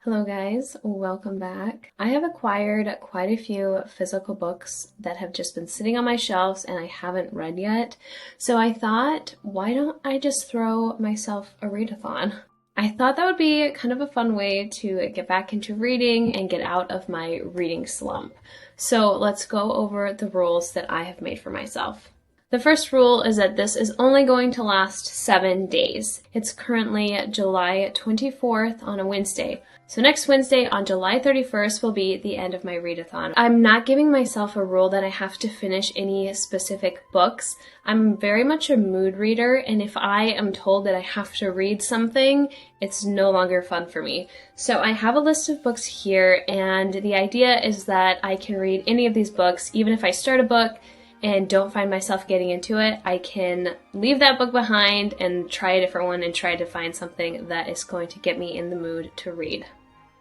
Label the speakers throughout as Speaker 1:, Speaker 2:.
Speaker 1: Hello guys, welcome back. I have acquired quite a few physical books that have just been sitting on my shelves and I haven't read yet. So I thought, why don't I just throw myself a readathon? I thought that would be kind of a fun way to get back into reading and get out of my reading slump. So let's go over the rules that I have made for myself. The first rule is that this is only going to last 7 days. It's currently July 24th on a Wednesday. So next Wednesday on July 31st will be the end of my readathon. I'm not giving myself a rule that I have to finish any specific books. I'm very much a mood reader, and if I am told that I have to read something, it's no longer fun for me. So I have a list of books here, and the idea is that I can read any of these books, even if I start a book and don't find myself getting into it, I can leave that book behind and try a different one and try to find something that is going to get me in the mood to read.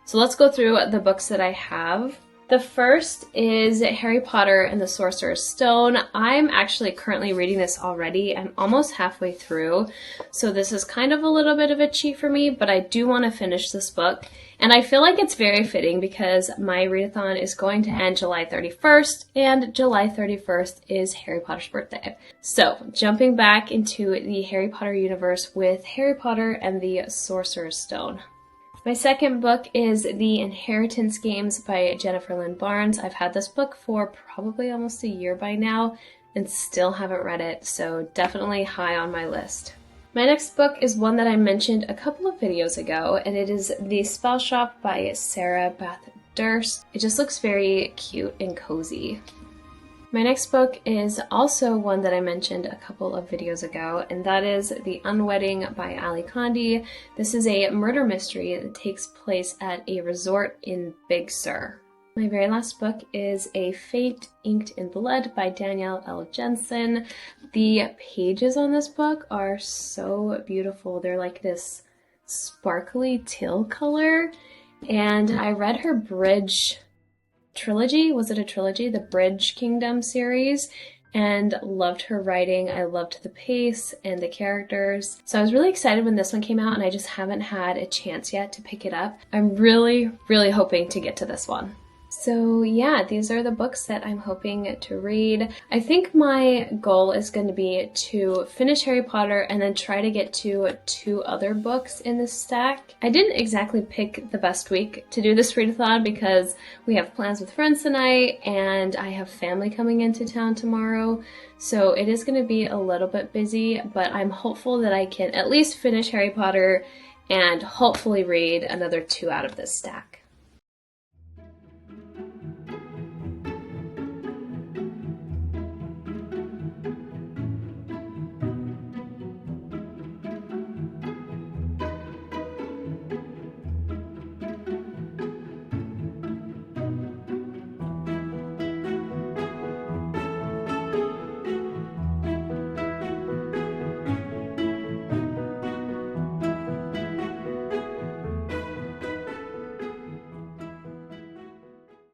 Speaker 1: So let's go through the books that I have. The first is Harry Potter and the Sorcerer's Stone. I'm actually currently reading this already. I'm almost halfway through, so this is kind of a little bit of a cheat for me, but I do want to finish this book. And I feel like it's very fitting because my readathon is going to end July 31st, and July 31st is Harry Potter's birthday. So, jumping back into the Harry Potter universe with Harry Potter and the Sorcerer's Stone. My second book is The Inheritance Games by Jennifer Lynn Barnes. I've had this book for probably almost a year by now and still haven't read it, so definitely high on my list. My next book is one that I mentioned a couple of videos ago, and it is The Spell Shop by Sarah Beth Durst. It just looks very cute and cozy. My next book is also one that I mentioned a couple of videos ago, and that is The Unwedding by Ali Condi. This is a murder mystery that takes place at a resort in Big Sur. My very last book is A Fate Inked in Blood by Danielle L. Jensen. The pages on this book are so beautiful. They're like this sparkly teal color, and I read her Bridge trilogy. Was it a trilogy? The Bridge Kingdom series, and loved her writing. I loved the pace and the characters. So I was really excited when this one came out, and I just haven't had a chance yet to pick it up. I'm really hoping to get to this one. So yeah, these are the books that I'm hoping to read. I think my goal is going to be to finish Harry Potter and then try to get to 2 other books in this stack. I didn't exactly pick the best week to do this readathon because we have plans with friends tonight and I have family coming into town tomorrow. So it is going to be a little bit busy, but I'm hopeful that I can at least finish Harry Potter and hopefully read another 2 out of this stack.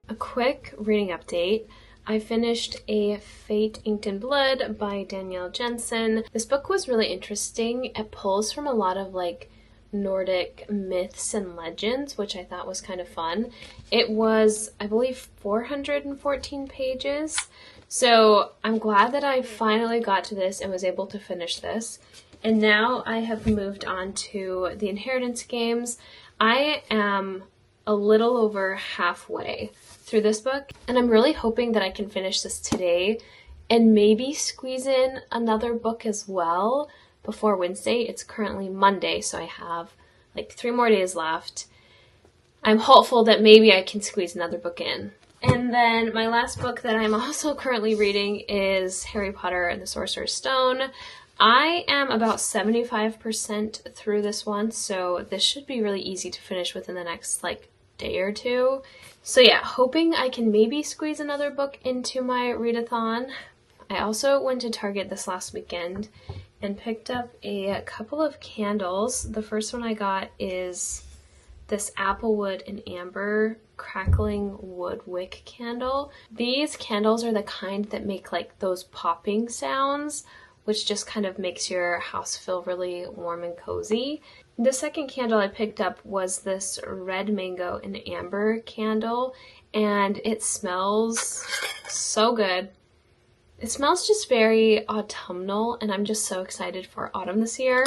Speaker 1: A quick reading update. I finished A Fate Inked in Blood by Danielle Jensen. This book was really interesting. It pulls from a lot of Nordic myths and legends, which I thought was kind of fun. It was, I believe, 414 pages. So I'm glad that I finally got to this and was able to finish this. And now I have moved on to The Inheritance Games. I am a little over halfway through this book, and I'm really hoping that I can finish this today and maybe squeeze in another book as well before Wednesday. It's currently Monday, so I have 3 more days left. I'm hopeful that maybe I can squeeze another book in. And then my last book that I'm also currently reading is Harry Potter and the Sorcerer's Stone. I am about 75% through this one, so this should be really easy to finish within the next day or 2. So yeah, hoping I can maybe squeeze another book into my readathon. I also went to Target this last weekend and picked up a couple of candles. The first one I got is this Applewood and Amber crackling wood wick candle. These candles are the kind that make those popping sounds, which just kind of makes your house feel really warm and cozy. The second candle I picked up was this red mango and amber candle, and it smells so good. It smells just very autumnal, and I'm just so excited for autumn this year.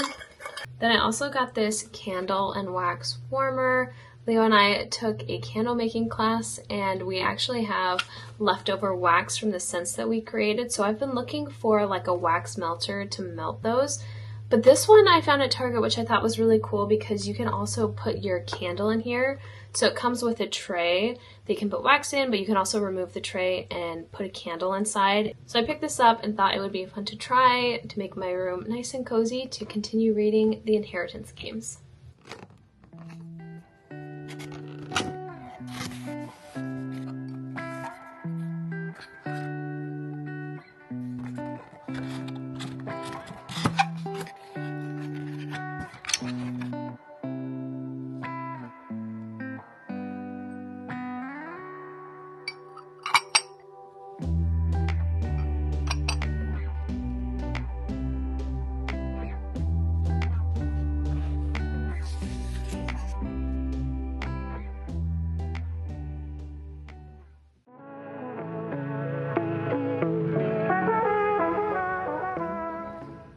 Speaker 1: Then I also got this candle and wax warmer. Leo and I took a candle making class, and we actually have leftover wax from the scents that we created. So I've been looking for like a wax melter to melt those. But this one I found at Target, which I thought was really cool because you can also put your candle in here. So it comes with a tray that you can put wax in, but you can also remove the tray and put a candle inside. So I picked this up and thought it would be fun to try to make my room nice and cozy to continue reading the Inheritance Games.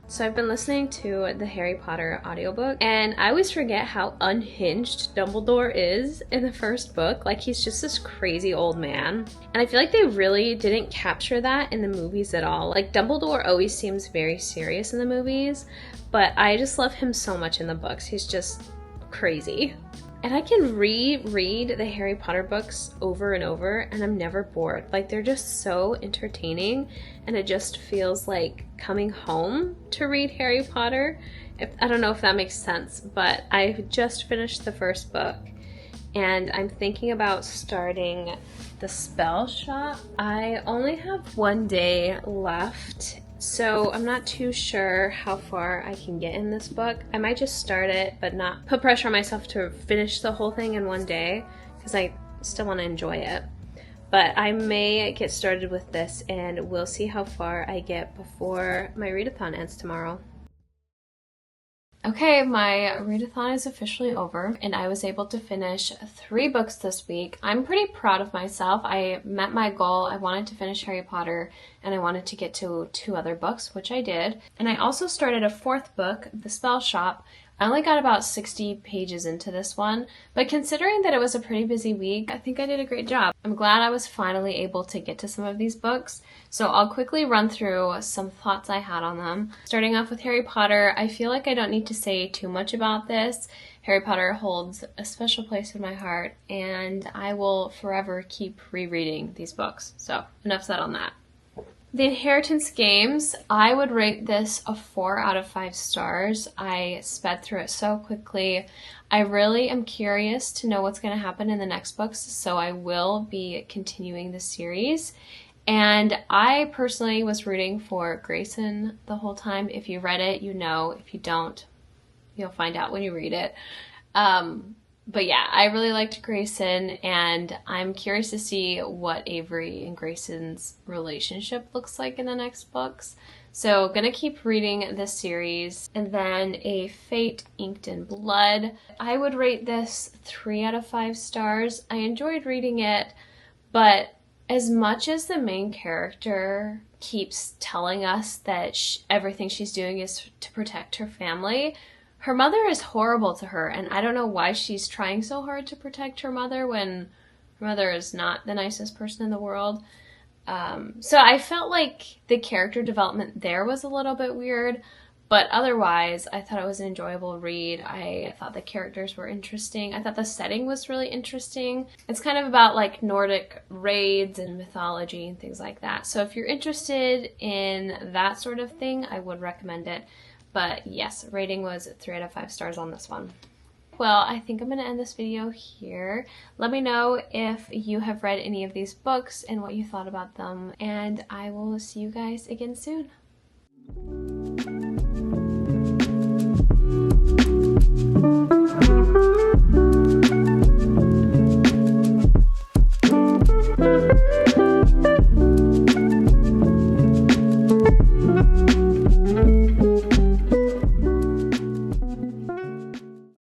Speaker 1: So I've been listening to the Harry Potter audiobook, and I always forget how unhinged Dumbledore is in the first book. Like, he's just this crazy old man. And I feel like they really didn't capture that in the movies at all. Like, Dumbledore always seems very serious in the movies, but I just love him so much in the books. He's just crazy. And I can reread the Harry Potter books over and over, and I'm never bored. Like, they're just so entertaining, and it just feels like coming home to read Harry Potter. I don't know if that makes sense, but I just finished the first book, and I'm thinking about starting the spell shop. I only have one day left, so I'm not too sure how far I can get in this book. I might just start it, but not put pressure on myself to finish the whole thing in one day, because I still want to enjoy it. But I may get started with this, and we'll see how far I get before my read-a-thon ends tomorrow. Okay, my read-a-thon is officially over, and I was able to finish 3 books this week. I'm pretty proud of myself. I met my goal. I wanted to finish Harry Potter, and I wanted to get to 2 other books, which I did. And I also started a 4th book, The Spell Shop. I only got about 60 pages into this one, but considering that it was a pretty busy week, I think I did a great job. I'm glad I was finally able to get to some of these books, so I'll quickly run through some thoughts I had on them. Starting off with Harry Potter, I feel like I don't need to say too much about this. Harry Potter holds a special place in my heart, and I will forever keep rereading these books, so enough said on that. The Inheritance Games, I would rate this a 4 out of 5 stars. I sped through it so quickly. I really am curious to know what's going to happen in the next books, so I will be continuing the series. And I personally was rooting for Grayson the whole time. If you read it, you know. If you don't, you'll find out when you read it. But yeah, I really liked Grayson, and I'm curious to see what Avery and Grayson's relationship looks like in the next books. So gonna keep reading this series. And then a Fate Inked in Blood. I would rate this 3 out of 5 stars. I enjoyed reading it, but as much as the main character keeps telling us that everything she's doing is to protect her family, her mother is horrible to her, and I don't know why she's trying so hard to protect her mother when her mother is not the nicest person in the world. So I felt like the character development there was a little bit weird, but otherwise I thought it was an enjoyable read. I thought the characters were interesting. I thought the setting was really interesting. It's kind of about like Nordic raids and mythology and things like that. So if you're interested in that sort of thing, I would recommend it. But yes, rating was 3 out of 5 stars on this one. Well, I think I'm going to end this video here. Let me know if you have read any of these books and what you thought about them, and I will see you guys again soon.